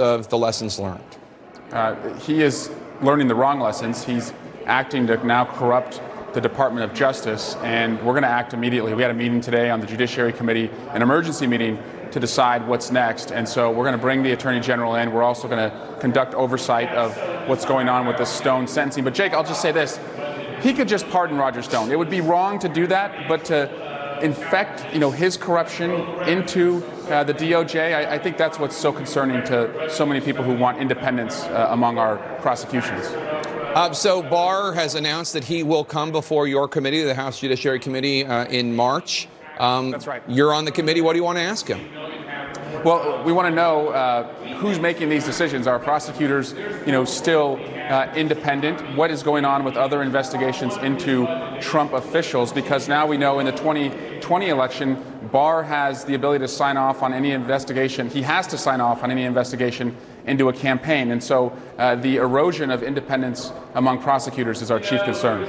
of the lessons learned? He is learning the wrong lessons. He's acting to now corrupt the Department of Justice, and we're going to act immediately. We had a meeting today on the Judiciary Committee, an emergency meeting, to decide what's next. And so we're going to bring the Attorney General in. We're also going to conduct oversight of what's going on with the Stone sentencing. But Jake, I'll just say this. He could just pardon Roger Stone. It would be wrong to do that, but to infect, his corruption into the DOJ, I think that's what's so concerning to so many people who want independence among our prosecutions. So Barr has announced that he will come before your committee, the House Judiciary Committee, in March. That's right. You're on the committee. What do you want to ask him? Well, we want to know who's making these decisions. Are prosecutors, still independent? What is going on with other investigations into Trump officials? Because now we know in the 2020 election, Barr has the ability to sign off on any investigation. He has to sign off on any investigation into a campaign. And so the erosion of independence among prosecutors is our chief concern.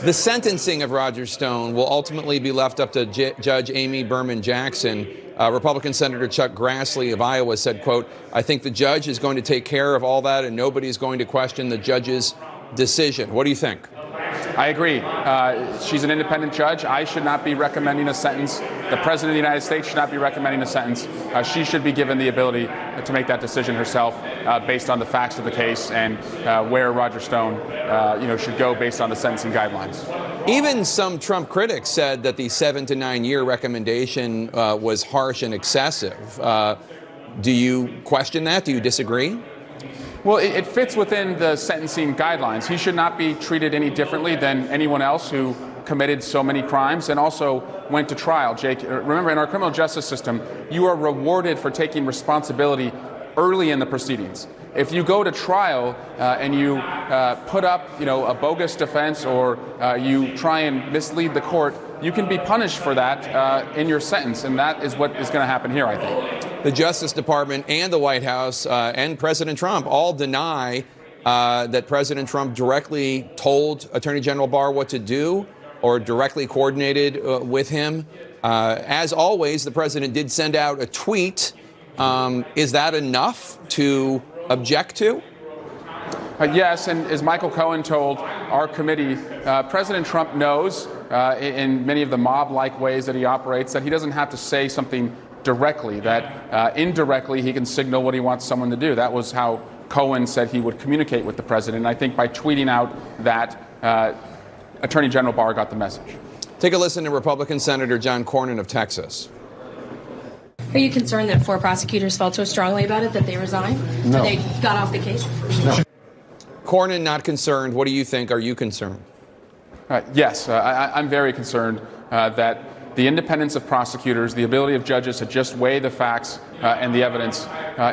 The sentencing of Roger Stone will ultimately be left up to Judge Amy Berman Jackson. Republican Senator Chuck Grassley of Iowa said, quote, "I think the judge is going to take care of all that and nobody's going to question the judge's decision." What do you think? I agree. She's an independent judge. I should not be recommending a sentence. The President of the United States should not be recommending a sentence. She should be given the ability to make that decision herself based on the facts of the case and where Roger Stone should go based on the sentencing guidelines. Even some Trump critics said that the 7 to 9 year recommendation was harsh and excessive. Do you question that? Do you disagree? Well, it fits within the sentencing guidelines. He should not be treated any differently than anyone else who committed so many crimes and also went to trial. Jake, remember, in our criminal justice system, you are rewarded for taking responsibility early in the proceedings. If you go to trial and you put up, a bogus defense or you try and mislead the court, you can be punished for that in your sentence, and that is what is going to happen here, I think. The Justice Department and the White House and President Trump all deny that President Trump directly told Attorney General Barr what to do or directly coordinated with him. As always, the president did send out a tweet. Is that enough to object to? Yes, and as Michael Cohen told our committee, President Trump knows in many of the mob-like ways that he operates that he doesn't have to say something directly, that indirectly he can signal what he wants someone to do. That was how Cohen said he would communicate with the president. And I think by tweeting out that, Attorney General Barr got the message. Take a listen to Republican Senator John Cornyn of Texas. Are you concerned that 4 prosecutors felt so strongly about it that they resigned? No. They got off the case? No. Cornyn not concerned. What do you think? Are you concerned? Yes, I'm very concerned that the independence of prosecutors, the ability of judges to just weigh the facts and the evidence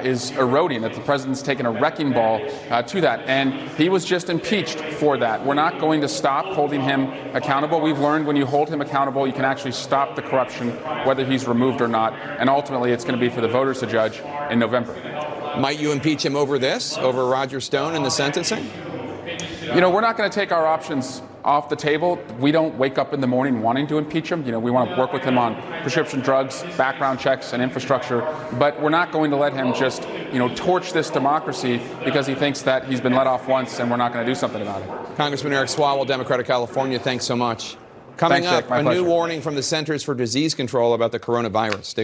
is eroding, that the president's taken a wrecking ball to that. And he was just impeached for that. We're not going to stop holding him accountable. We've learned when you hold him accountable, you can actually stop the corruption, whether he's removed or not. And ultimately, it's going to be for the voters to judge in November. Might you impeach him over this, over Roger Stone and the sentencing? We're not going to take our options off the table. We don't wake up in the morning wanting to impeach him. We want to work with him on prescription drugs, background checks, and infrastructure. But we're not going to let him just, torch this democracy because he thinks that he's been let off once and we're not going to do something about it. Congressman Eric Swalwell, Democrat of California, thanks so much. Coming Thanks, up, Jake, my a pleasure. new warning from the Centers for Disease Control about the coronavirus. Stay